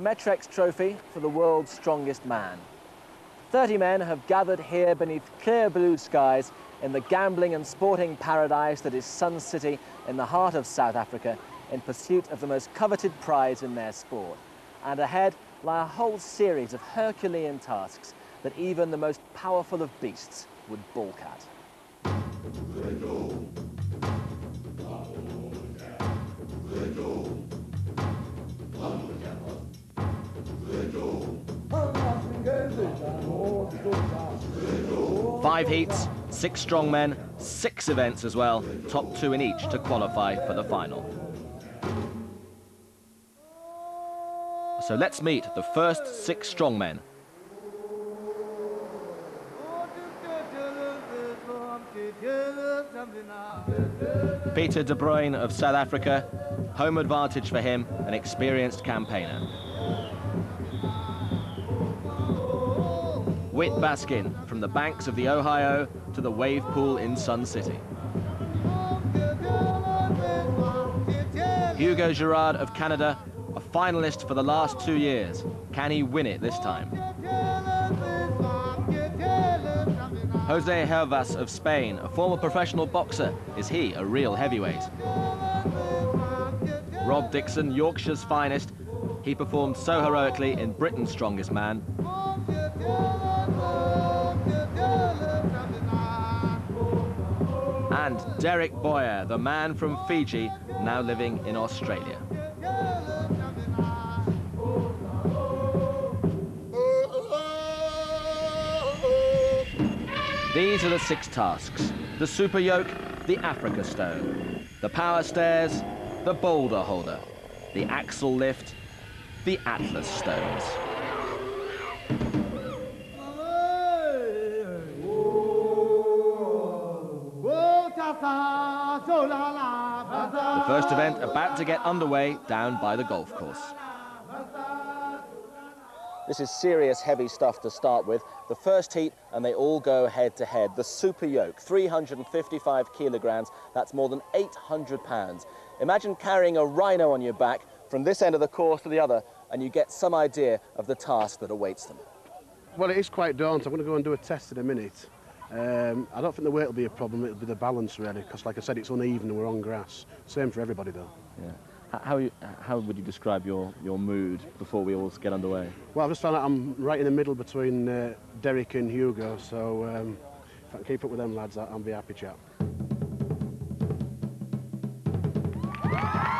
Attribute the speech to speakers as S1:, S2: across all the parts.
S1: Metrex trophy for the world's strongest man. 30 men have gathered here beneath clear blue skies in the gambling and sporting paradise that is Sun City in the heart of South Africa in pursuit of the most coveted prize in their sport. And ahead lie a whole series of Herculean tasks that even the most powerful of beasts would balk at. Five heats, 6 strong men, 6 events as well, top 2 in each to qualify for the final. So let's meet the first 6 strong men. Peter De Bruyne of South Africa, home advantage for him, an experienced campaigner. Whit Baskin, from the banks of the Ohio to the wave pool in Sun City. Hugo Girard of Canada, a finalist for the last 2 years. Can he win it this time? Jose Hervas of Spain, a former professional boxer. Is he a real heavyweight? Rob Dixon, Yorkshire's finest. He performed so heroically in Britain's Strongest Man. And Derek Boyer, the man from Fiji, now living in Australia. These are the 6 tasks: the super yoke, the Africa stone, the power stairs, the boulder holder, the axle lift, the Atlas stones. The first event about to get underway down by the golf course. This is serious heavy stuff to start with. The first heat, and they all go head to head. The super yoke, 355 kilograms, that's more than 800 pounds. Imagine carrying a rhino on your back from this end of the course to the other, and you get some idea of the task that awaits them.
S2: Well, it is quite daunting. I'm going to go and do a test in a minute. I don't think the weight will be a problem, it'll be the balance really, because like I said, it's uneven and we're on grass. Same for everybody though.
S1: Yeah. How would you describe your mood before we all get underway?
S2: Well, I've just found out I'm right in the middle between Derek and Hugo, so if I can keep up with them lads, I'll be a happy chap.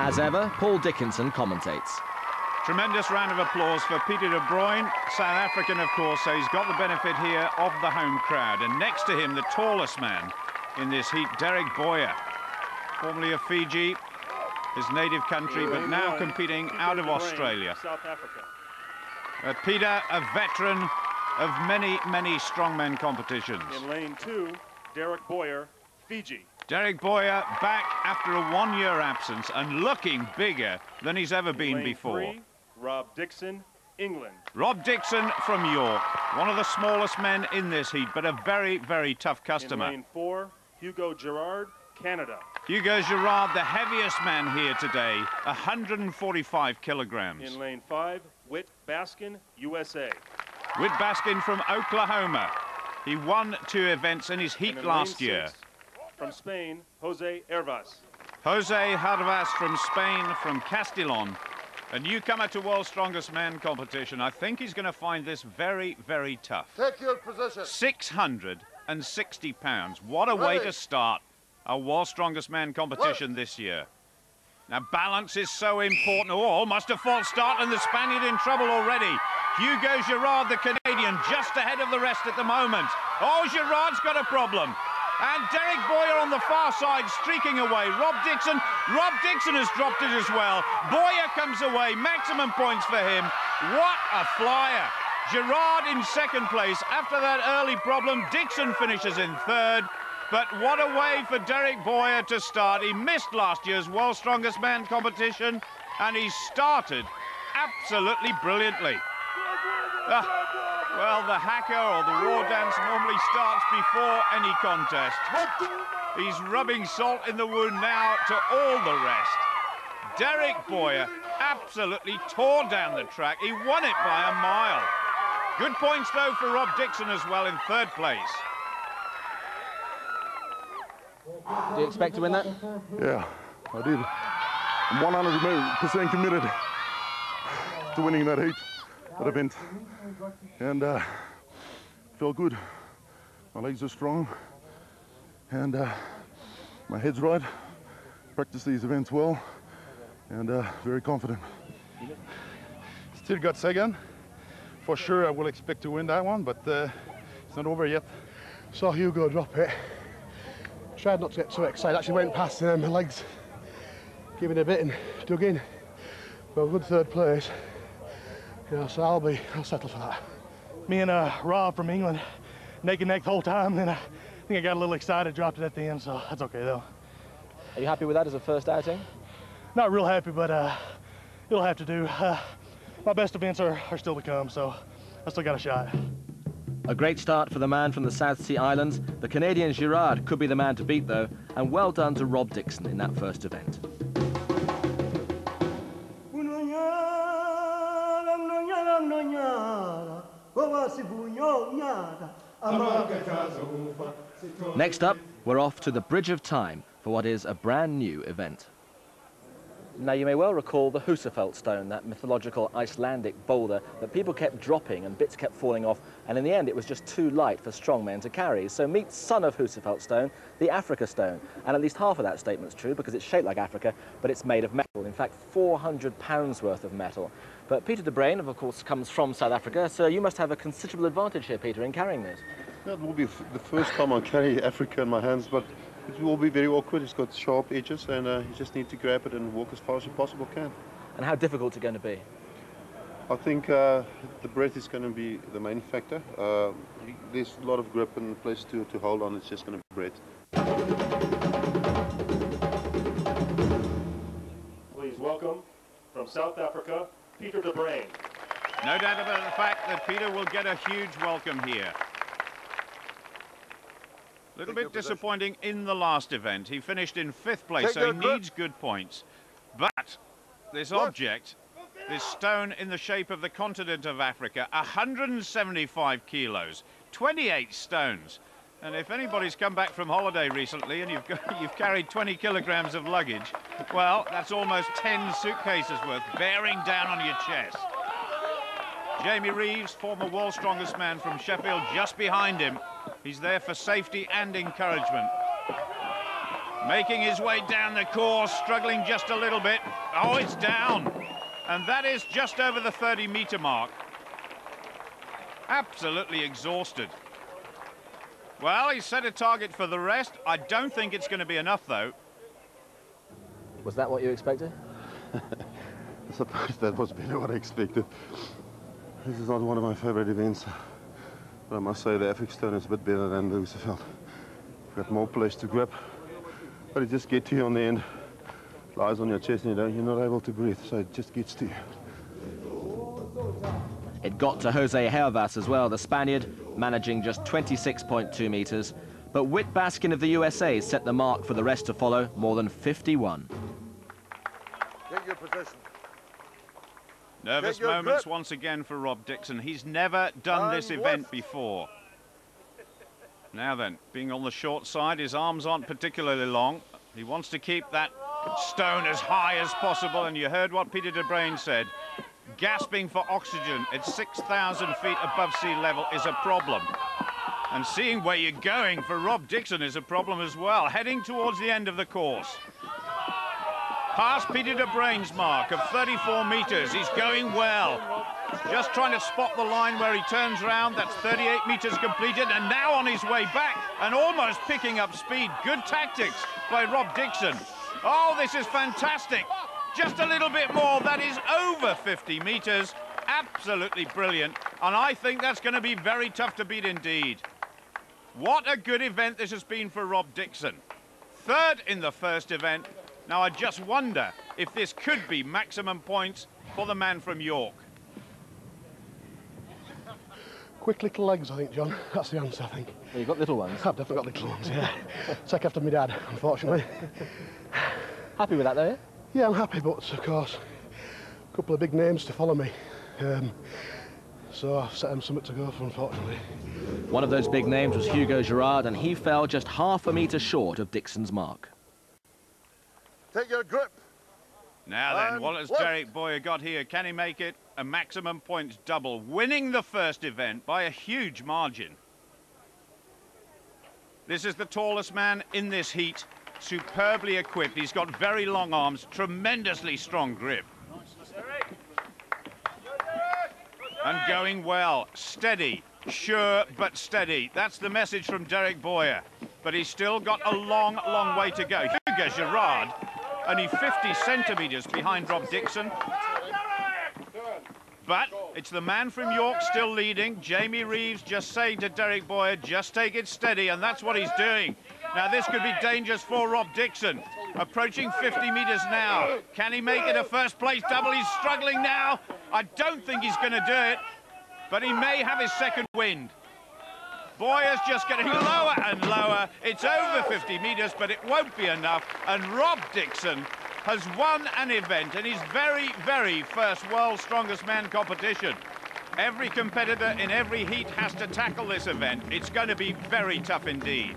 S1: As ever, Paul Dickinson commentates.
S3: Tremendous round of applause for Peter De Bruyne, South African, of course, so he's got the benefit here of the home crowd. And next to him, the tallest man in this heat, Derek Boyer, formerly of Fiji, his native country, but now competing out of Australia.
S4: South Africa.
S3: Peter, a veteran of many, many strongman competitions.
S4: In lane 2, Derek Boyer, Fiji.
S3: Derek Boyer back after a 1-year absence and looking bigger than he's ever been before.
S4: Lane 3, Rob Dixon, England.
S3: Rob Dixon from York, one of the smallest men in this heat, but a very, very tough customer.
S4: In lane 4, Hugo Girard, Canada.
S3: Hugo Girard, the heaviest man here today, 145 kilograms.
S4: In lane 5, Whit Baskin, USA.
S3: Whit Baskin from Oklahoma. He won 2 events in his heat last year.
S4: 6, from Spain, Jose Hervas.
S3: Jose Hervas from Spain, from Castellon. A newcomer to World's Strongest Man competition. I think he's going to find this very, very tough.
S5: Take your position.
S3: 660 pounds. What a way to start a World's Strongest Man competition this year. Now, balance is so important. Oh, almost a false start, and the Spaniard in trouble already. Hugo Girard, the Canadian, just ahead of the rest at the moment. Oh, Girard's got a problem. And Derek Boyer on the far side, streaking away. Rob Dixon has dropped it as well. Boyer comes away, maximum points for him. What a flyer. Girard in 2nd place. After that early problem, Dixon finishes in 3rd. But what a way for Derek Boyer to start. He missed last year's World's Strongest Man competition, and he started absolutely brilliantly. Well, the haka or the war dance normally starts before any contest. He's rubbing salt in the wound now to all the rest. Derek Boyer, absolutely tore down the track. He won it by a mile. Good points, though, for Rob Dixon as well in third place.
S1: Do you expect to win that?
S5: Yeah, I did. I'm 100% committed to winning that heat, that event. And felt good. My legs are strong. And my head's right. Practice these events well. And very confident. Still got second. For sure, I will expect to win that one, but it's not over yet.
S2: Saw Hugo drop it. Tried not to get too excited. Actually went past him, my legs gave it a bit and dug in. Well, good third place. You know, so I'll settle for that.
S6: Me and Rob from England, neck and neck the whole time. Then I think I got a little excited, dropped it at the end, so that's okay though.
S1: Are you happy with that as a first outing?
S6: Not real happy, but it'll have to do. My best events are still to come, so I still got a shot.
S1: A great start for the man from the South Sea Islands. The Canadian Girard could be the man to beat, though, and well done to Rob Dixon in that first event. Next up, we're off to the Bridge of Time for what is a brand new event. Now, you may well recall the Husafelt stone, that mythological Icelandic boulder that people kept dropping and bits kept falling off, and in the end it was just too light for strong men to carry. So meet son of Husafelt stone, the Africa stone. And at least half of that statement's true because it's shaped like Africa, but it's made of metal. In fact, 400 pounds worth of metal. But Peter de Bruijn, of course, comes from South Africa, so you must have a considerable advantage here, Peter, in carrying this.
S5: That will be the first time I carry Africa in my hands, but it will be very awkward. It's got sharp edges, and you just need to grab it and walk as far as you possibly can.
S1: And how difficult is it going to be?
S5: I think the breath is going to be the main factor. There's a lot of grip and place to hold on. It's just going to be breath.
S4: Please welcome, from South Africa, Peter de Bruijn.
S3: No doubt about the fact that Peter will get a huge welcome here. A little bit disappointing in the last event. He finished in 5th place, so he needs good points. But this object, this stone in the shape of the continent of Africa, 175 kilos, 28 stones. And if anybody's come back from holiday recently and you've carried 20 kilograms of luggage, well, that's almost 10 suitcases worth bearing down on your chest. Jamie Reeves, former world's strongest man from Sheffield, just behind him. He's there for safety and encouragement. Making his way down the course, struggling just a little bit. Oh, it's down. And that is just over the 30-meter mark. Absolutely exhausted. Well, he's set a target for the rest. I don't think it's going to be enough, though.
S1: Was that what you expected?
S5: I suppose that was better what I expected. This is not one of my favorite events, but I must say the Africa stone is a bit better than the Husafelt. Got more place to grab, but it just gets to you on the end. Lies on your chest and you're not able to breathe, so it just gets to you.
S1: It got to Jose Hervas as well, the Spaniard, managing just 26.2 metres. But Whit Baskin of the USA set the mark for the rest to follow, more than 51.
S7: Get your position.
S3: Nervous moments once again for Rob Dixon. He's never done this event before. Now then, being on the short side, his arms aren't particularly long. He wants to keep that stone as high as possible, and you heard what Peter de Bruijn said. Gasping for oxygen at 6,000 feet above sea level is a problem. And seeing where you're going for Rob Dixon is a problem as well, heading towards the end of the course. Past Peter de Bruijn's mark of 34 metres. He's going well. Just trying to spot the line where he turns round. That's 38 metres completed, and now on his way back and almost picking up speed. Good tactics by Rob Dixon. Oh, this is fantastic. Just a little bit more. That is over 50 metres. Absolutely brilliant. And I think that's going to be very tough to beat indeed. What a good event this has been for Rob Dixon. 3rd in the first event. Now, I just wonder if this could be maximum points for the man from York.
S2: Quick little legs, I think, John. That's the answer, I think.
S1: Well, you've got little ones.
S2: I've definitely got little ones, yeah. Take after my dad, unfortunately.
S1: Happy with that, though, yeah?
S2: Yeah, I'm happy, but of course, couple of big names to follow me. So I've set them something to go for, unfortunately.
S1: One of those big names was Hugo Girard, and he fell just half a metre short of Dixon's mark.
S7: Take your grip.
S3: Now then, what has Derek Boyer got here? Can he make it a maximum points double, winning the first event by a huge margin? This is the tallest man in this heat, superbly equipped. He's got very long arms, tremendously strong grip. And going well, steady, sure but steady. That's the message from Derek Boyer. But he's still got a long, long way to go. Hugo Girard, only 50 centimetres behind Rob Dixon. But it's the man from York still leading. Jamie Reeves just saying to Derek Boyer, just take it steady, and that's what he's doing. Now this could be dangerous for Rob Dixon. Approaching 50 metres now. Can he make it a first place double? He's struggling now. I don't think he's going to do it, but he may have his second wind. Boyer's just getting lower and lower. It's over 50 metres, but it won't be enough. And Rob Dixon has won an event in his very, very first World's Strongest Man competition. Every competitor in every heat has to tackle this event. It's going to be very tough indeed.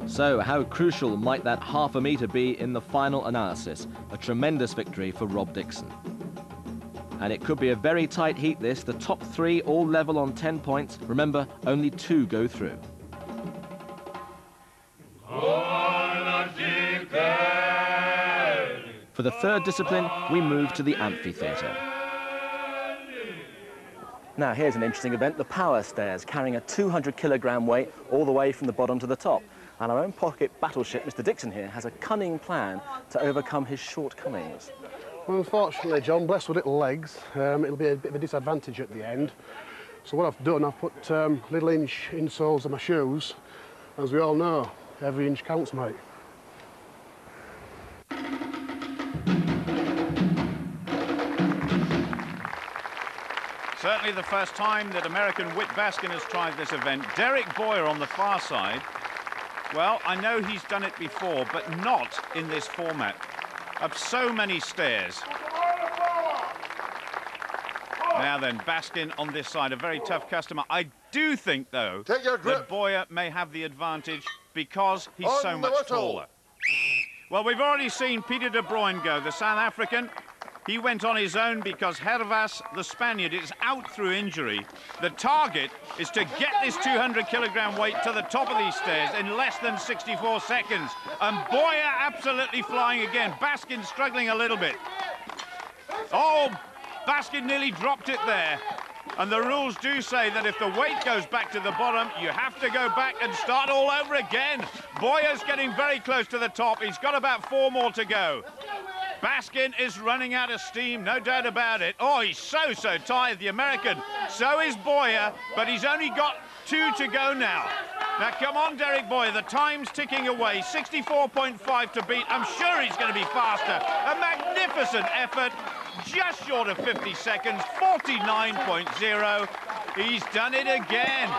S1: So how crucial might that half a metre be in the final analysis? A tremendous victory for Rob Dixon. And it could be a very tight heat this. The top three all level on 10 points. Remember, only 2 go through. For the third discipline, we move to the amphitheatre. Now here's an interesting event, the power stairs, carrying a 200-kilogram weight all the way from the bottom to the top. And our own pocket battleship, Mr. Dixon here, has a cunning plan to overcome his shortcomings.
S2: Well, unfortunately, John, blessed with little legs, it'll be a bit of a disadvantage at the end. So what I've done, I've put little inch insoles of my shoes. As we all know, every inch counts, mate.
S3: Certainly the first time that American Whit Baskin has tried this event. Derek Boyer on the far side. Well, I know he's done it before, but not in this format. Up so many stairs. Now then, Baskin on this side, a very tough customer. I do think, though, that Boyer may have the advantage because he's so much taller. Well, we've already seen Peter de Bruyne go, the South African. He went on his own because Hervas, the Spaniard, is out through injury. The target is to get this 200-kilogram weight to the top of these stairs in less than 64 seconds. And Boyer absolutely flying again. Baskin struggling a little bit. Oh, Baskin nearly dropped it there. And the rules do say that if the weight goes back to the bottom, you have to go back and start all over again. Boyer's getting very close to the top. He's got about 4 more to go. Baskin is running out of steam, no doubt about it. Oh, he's so tired, the American. So is Boyer, but he's only got 2 to go now. Now, come on, Derek Boyer, the time's ticking away. 64.5 to beat. I'm sure he's going to be faster. A magnificent effort, just short of 50 seconds, 49.0. He's done it again.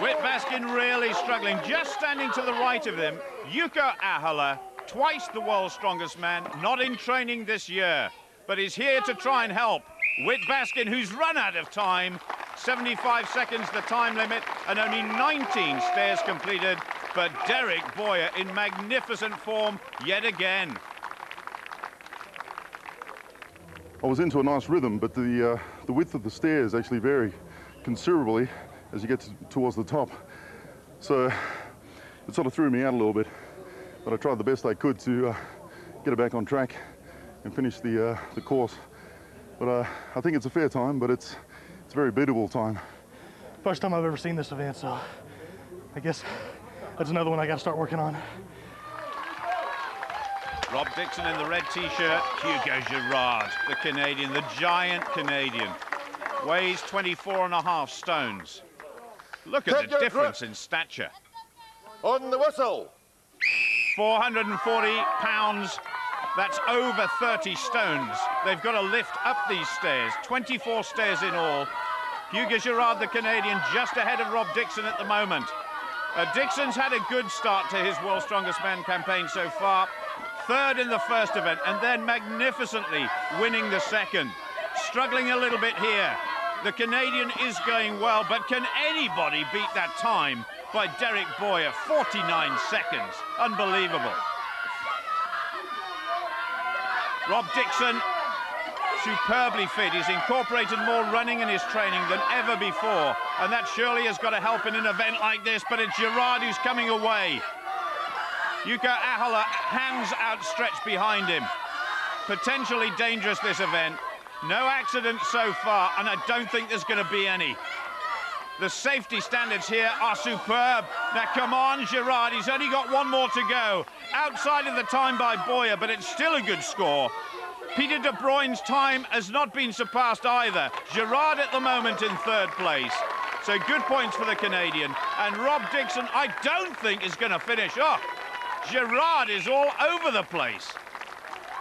S3: Whit Baskin really struggling. Just standing to the right of him, Yuko Ahola, twice the world's strongest man, not in training this year, but is here to try and help Whit Baskin, who's run out of time. 75 seconds the time limit, and only 19 stairs completed. But Derek Boyer in magnificent form yet again.
S5: I was into a nice rhythm, but the width of the stairs actually vary considerably as you get towards the top. So it sort of threw me out a little bit. But I tried the best I could to get it back on track and finish the course. But I think it's a fair time, but it's a very beatable time.
S6: First time I've ever seen this event, so I guess that's another one I got to start working on.
S3: Rob Dixon in the red t-shirt, Hugo Girard, the Canadian, the giant Canadian, weighs 24.5 stones. Look at the difference in stature.
S7: On the whistle.
S3: 440 pounds, that's over 30 stones. They've got to lift up these stairs, 24 stairs in all. Hugo Girard, the Canadian, just ahead of Rob Dixon at the moment. Dixon's had a good start to his World's Strongest Man campaign so far. third in the first event and then magnificently winning the second. Struggling a little bit here. The Canadian is going well, but can anybody beat that time by Derek Boyer? 49 seconds. Unbelievable. Rob Dixon, superbly fit. He's incorporated more running in his training than ever before, and that surely has got to help in an event like this, but it's Gerard who's coming away. Yuka Ahola, hands outstretched behind him. Potentially dangerous, this event. No accidents so far, and I don't think there's going to be any. The safety standards here are superb. Now, come on, Gerard, he's only got one more to go. Outside of the time by Boyer, but it's still a good score. Peter De Bruyne's time has not been surpassed either. Gerard at the moment in third place. So good points for the Canadian. And Rob Dixon, I don't think is going to finish. Oh, Gerard is all over the place.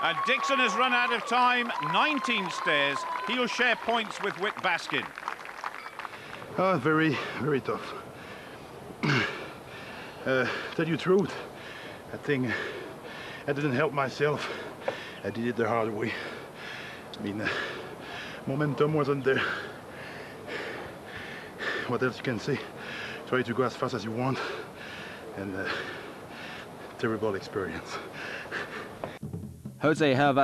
S3: And Dixon has run out of time, 19 stairs. He'll share points with Whit Baskin.
S8: Very, very tough. Tell you the truth, I think I didn't help myself. I did it the hard way. I mean, momentum wasn't there. What else you can say? Try to go as fast as you want, and terrible experience.
S1: Jose Herva